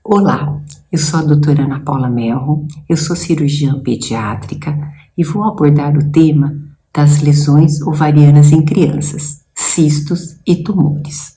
Olá, eu sou a doutora Ana Paula Melro, eu sou cirurgiã pediátrica e vou abordar o tema das lesões ovarianas em crianças, cistos e tumores.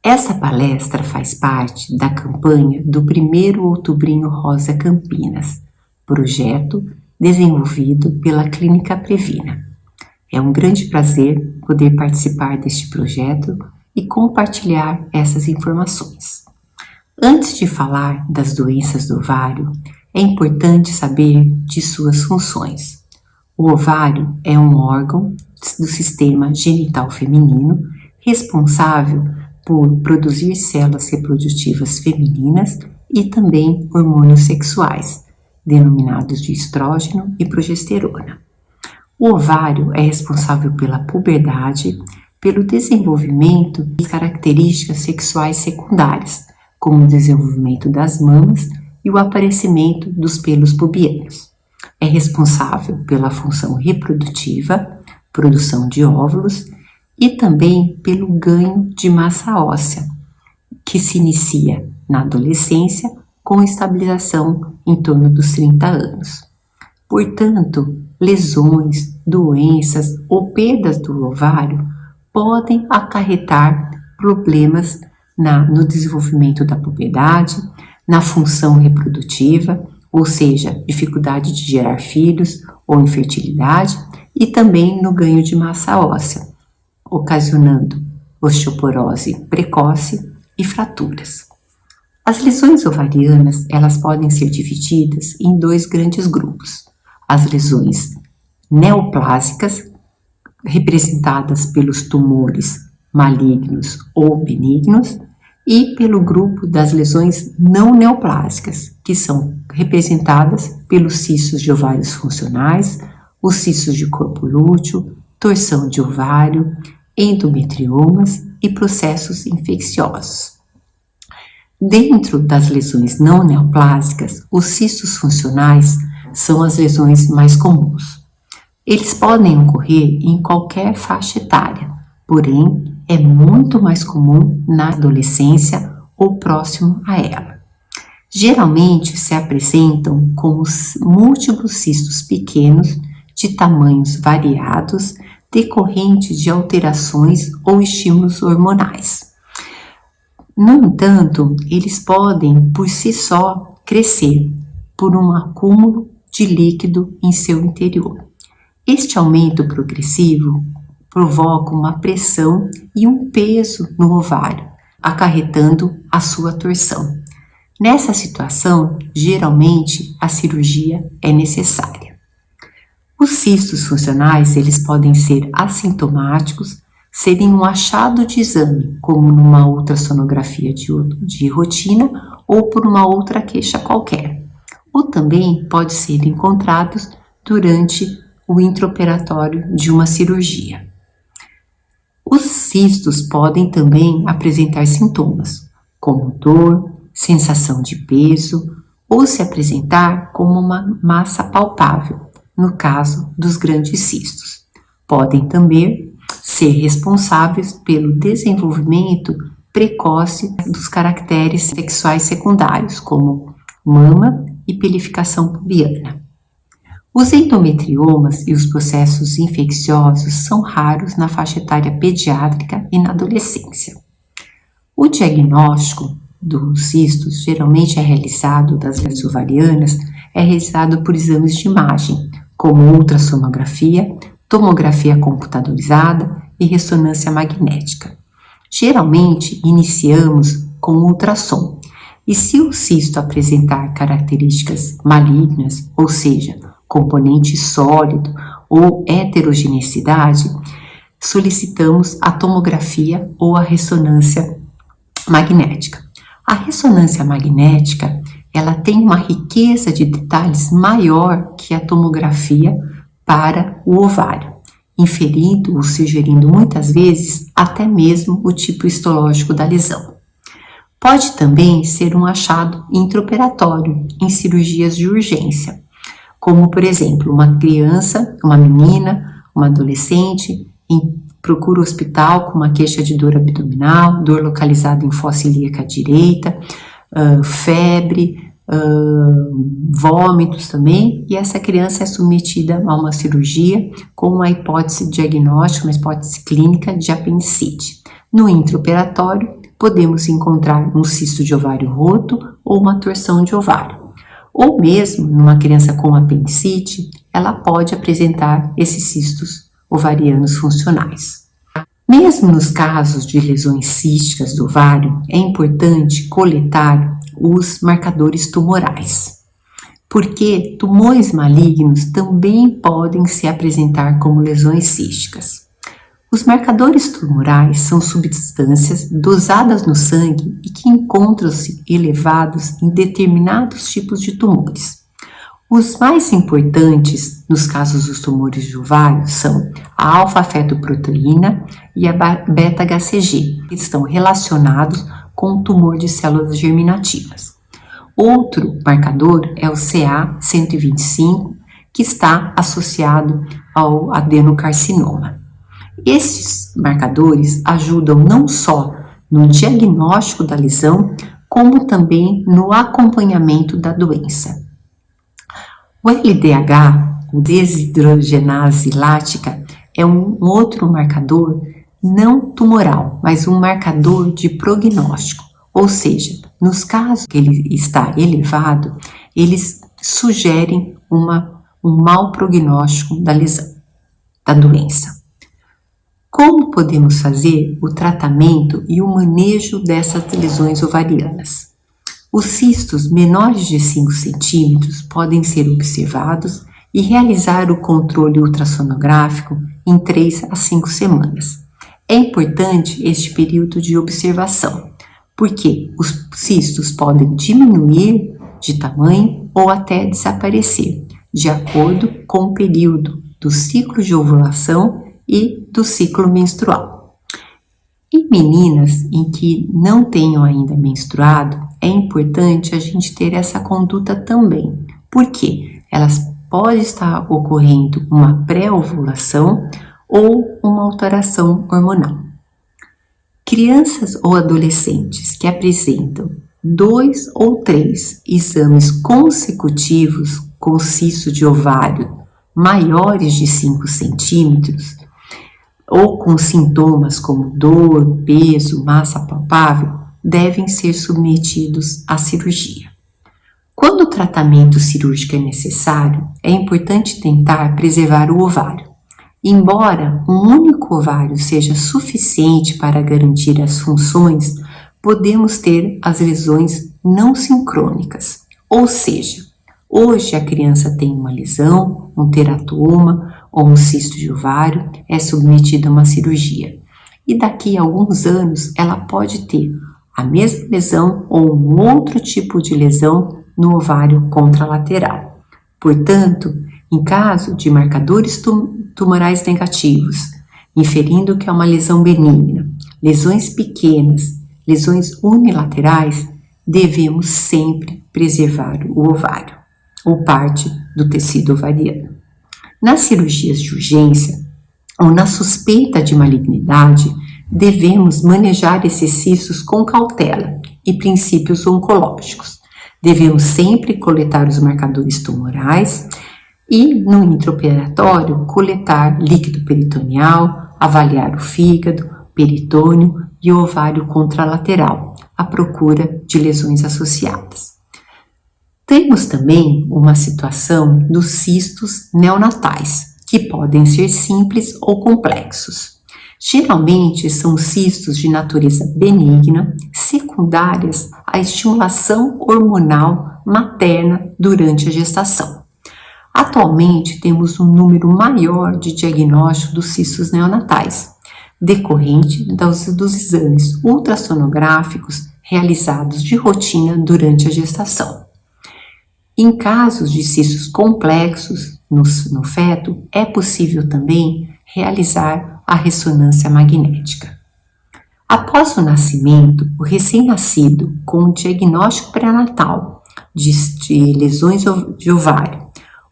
Essa palestra faz parte da campanha do 1º Outubrinho Rosa Campinas, projeto desenvolvido pela Clínica Previna. É um grande prazer poder participar deste projeto e compartilhar essas informações. Antes de falar das doenças do ovário, é importante saber de suas funções. O ovário é um órgão do sistema genital feminino responsável por produzir células reprodutivas femininas e também hormônios sexuais, denominados de estrógeno e progesterona. O ovário é responsável pela puberdade, pelo desenvolvimento de características sexuais secundárias, como o desenvolvimento das mamas e o aparecimento dos pelos pubianos. É responsável pela função reprodutiva, produção de óvulos e também pelo ganho de massa óssea, que se inicia na adolescência com estabilização em torno dos 30 anos. Portanto, lesões, doenças ou perdas do ovário podem acarretar problemas no desenvolvimento da puberdade, na função reprodutiva, ou seja, dificuldade de gerar filhos ou infertilidade, e também no ganho de massa óssea, ocasionando osteoporose precoce e fraturas. As lesões ovarianas, elas podem ser divididas em 2 grandes grupos. As lesões neoplásicas, representadas pelos tumores malignos ou benignos, e pelo grupo das lesões não neoplásicas, que são representadas pelos cistos de ovários funcionais, os cistos de corpo lúteo, torção de ovário, endometriomas e processos infecciosos. Dentro das lesões não neoplásicas, os cistos funcionais são as lesões mais comuns. Eles podem ocorrer em qualquer faixa etária, porém é muito mais comum na adolescência ou próximo a ela. Geralmente se apresentam como múltiplos cistos pequenos de tamanhos variados decorrentes de alterações ou estímulos hormonais. No entanto, eles podem por si só crescer por um acúmulo de líquido em seu interior. Este aumento progressivo provoca uma pressão e um peso no ovário, acarretando a sua torção. Nessa situação, geralmente a cirurgia é necessária. Os cistos funcionais, eles podem ser assintomáticos, serem um achado de exame, como numa ultrassonografia de rotina ou por uma outra queixa qualquer, ou também pode ser encontrados durante o intraoperatório de uma cirurgia. Os cistos podem também apresentar sintomas, como dor, sensação de peso, ou se apresentar como uma massa palpável, no caso dos grandes cistos. Podem também ser responsáveis pelo desenvolvimento precoce dos caracteres sexuais secundários, como mama e pelificação pubiana. Os endometriomas e os processos infecciosos são raros na faixa etária pediátrica e na adolescência. O diagnóstico dos cistos geralmente é realizado das lesões ovarianas, é realizado por exames de imagem, como ultrassonografia, tomografia computadorizada e ressonância magnética. Geralmente iniciamos com ultrassom, e se o cisto apresentar características malignas, ou seja, componente sólido ou heterogeneidade, solicitamos a tomografia ou a ressonância magnética. A ressonância magnética, ela tem uma riqueza de detalhes maior que a tomografia para o ovário, inferindo ou sugerindo muitas vezes até mesmo o tipo histológico da lesão. Pode também ser um achado intraoperatório em cirurgias de urgência, como por exemplo, uma criança, uma menina, uma adolescente procura o hospital com uma queixa de dor abdominal, dor localizada em fossa ilíaca direita, febre, vômitos também, e essa criança é submetida a uma cirurgia com uma hipótese diagnóstica, uma hipótese clínica de apendicite. No intraoperatório, podemos encontrar um cisto de ovário roto ou uma torção de ovário. Ou mesmo, numa criança com apendicite, ela pode apresentar esses cistos ovarianos funcionais. Mesmo nos casos de lesões císticas do ovário, é importante coletar os marcadores tumorais, porque tumores malignos também podem se apresentar como lesões císticas. Os marcadores tumorais são substâncias dosadas no sangue e que encontram-se elevados em determinados tipos de tumores. Os mais importantes nos casos dos tumores de ovário são a alfa-fetoproteína e a beta-HCG, que estão relacionados com o tumor de células germinativas. Outro marcador é o CA-125, que está associado ao adenocarcinoma. Esses marcadores ajudam não só no diagnóstico da lesão, como também no acompanhamento da doença. O LDH, o desidrogenase lática, é um outro marcador não tumoral, mas um marcador de prognóstico, ou seja, nos casos que ele está elevado, eles sugerem um mau prognóstico da lesão, da doença. Como podemos fazer o tratamento e o manejo dessas lesões ovarianas? Os cistos menores de 5 centímetros podem ser observados e realizar o controle ultrassonográfico em 3 a 5 semanas. É importante este período de observação, porque os cistos podem diminuir de tamanho ou até desaparecer, de acordo com o período do ciclo de ovulação e do ciclo menstrual. Em meninas em que não tenham ainda menstruado, é importante a gente ter essa conduta também, porque elas pode estar ocorrendo uma pré-ovulação ou uma alteração hormonal. Crianças ou adolescentes que apresentam 2 ou 3 exames consecutivos com cisto de ovário maiores de 5 centímetros ou com sintomas como dor, peso, massa palpável, devem ser submetidos à cirurgia. Quando o tratamento cirúrgico é necessário, é importante tentar preservar o ovário. Embora um único ovário seja suficiente para garantir as funções, podemos ter as lesões não sincrônicas, ou seja, hoje a criança tem uma lesão, um teratoma ou um cisto de ovário, é submetida a uma cirurgia. E daqui a alguns anos ela pode ter a mesma lesão ou um outro tipo de lesão no ovário contralateral. Portanto, em caso de marcadores tumorais negativos, inferindo que é uma lesão benigna, lesões pequenas, lesões unilaterais, devemos sempre preservar o ovário ou parte do tecido ovariano. Nas cirurgias de urgência ou na suspeita de malignidade, devemos manejar esses cistos com cautela e princípios oncológicos. Devemos sempre coletar os marcadores tumorais e, no intraoperatório, coletar líquido peritoneal, avaliar o fígado, peritônio e o ovário contralateral, à procura de lesões associadas. Temos também uma situação dos cistos neonatais, que podem ser simples ou complexos. Geralmente são cistos de natureza benigna, secundárias à estimulação hormonal materna durante a gestação. Atualmente temos um número maior de diagnóstico dos cistos neonatais, decorrente dos exames ultrassonográficos realizados de rotina durante a gestação. Em casos de cistos complexos no feto, é possível também realizar a ressonância magnética. Após o nascimento, o recém-nascido com o diagnóstico pré-natal de lesões de ovário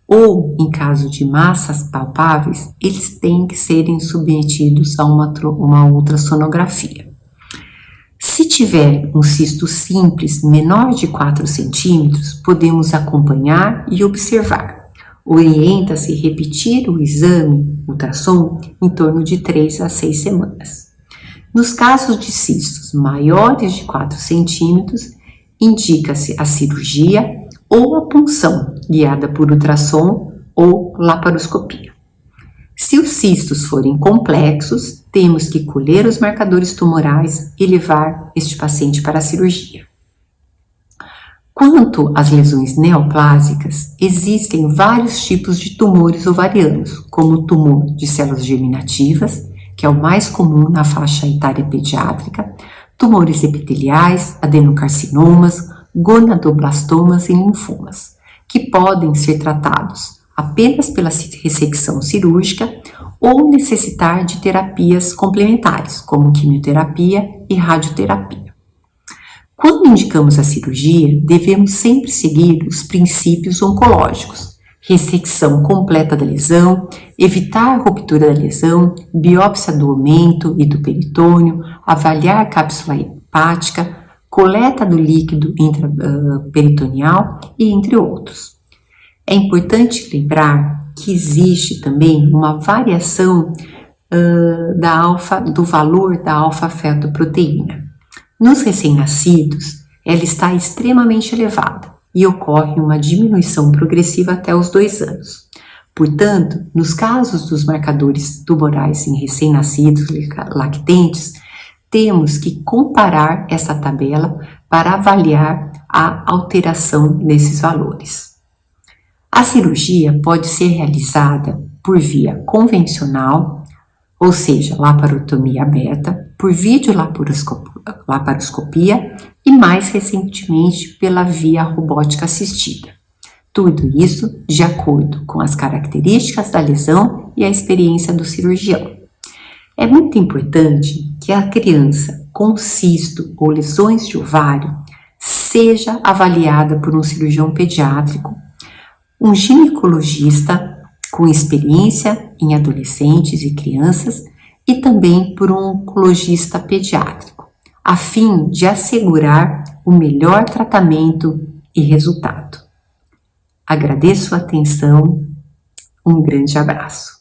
ou em caso de massas palpáveis, eles têm que serem submetidos a uma ultrassonografia. Se tiver um cisto simples menor de 4 centímetros, podemos acompanhar e observar. Orienta-se repetir o exame ultrassom em torno de 3 a 6 semanas. Nos casos de cistos maiores de 4 centímetros, indica-se a cirurgia ou a punção, guiada por ultrassom ou laparoscopia. Se os cistos forem complexos, temos que colher os marcadores tumorais e levar este paciente para a cirurgia. Quanto às lesões neoplásicas, existem vários tipos de tumores ovarianos, como o tumor de células germinativas, que é o mais comum na faixa etária pediátrica, tumores epiteliais, adenocarcinomas, gonadoblastomas e linfomas, que podem ser tratados apenas pela ressecção cirúrgica ou necessitar de terapias complementares, como quimioterapia e radioterapia. Quando indicamos a cirurgia, devemos sempre seguir os princípios oncológicos: ressecção completa da lesão, evitar a ruptura da lesão, biópsia do aumento e do peritônio, avaliar a cápsula hepática, coleta do líquido intraperitoneal e entre outros. É importante lembrar que existe também uma variação do valor da alfa-fetoproteína. Nos recém-nascidos, ela está extremamente elevada e ocorre uma diminuição progressiva até os 2 anos. Portanto, nos casos dos marcadores tumorais em recém-nascidos lactentes, temos que comparar essa tabela para avaliar a alteração desses valores. A cirurgia pode ser realizada por via convencional, ou seja, laparotomia aberta, por videolaparoscopia e mais recentemente pela via robótica assistida. Tudo isso de acordo com as características da lesão e a experiência do cirurgião. É muito importante que a criança com cisto ou lesões de ovário seja avaliada por um cirurgião pediátrico, um ginecologista com experiência em adolescentes e crianças e também por um oncologista pediátrico, a fim de assegurar o melhor tratamento e resultado. Agradeço a atenção, um grande abraço.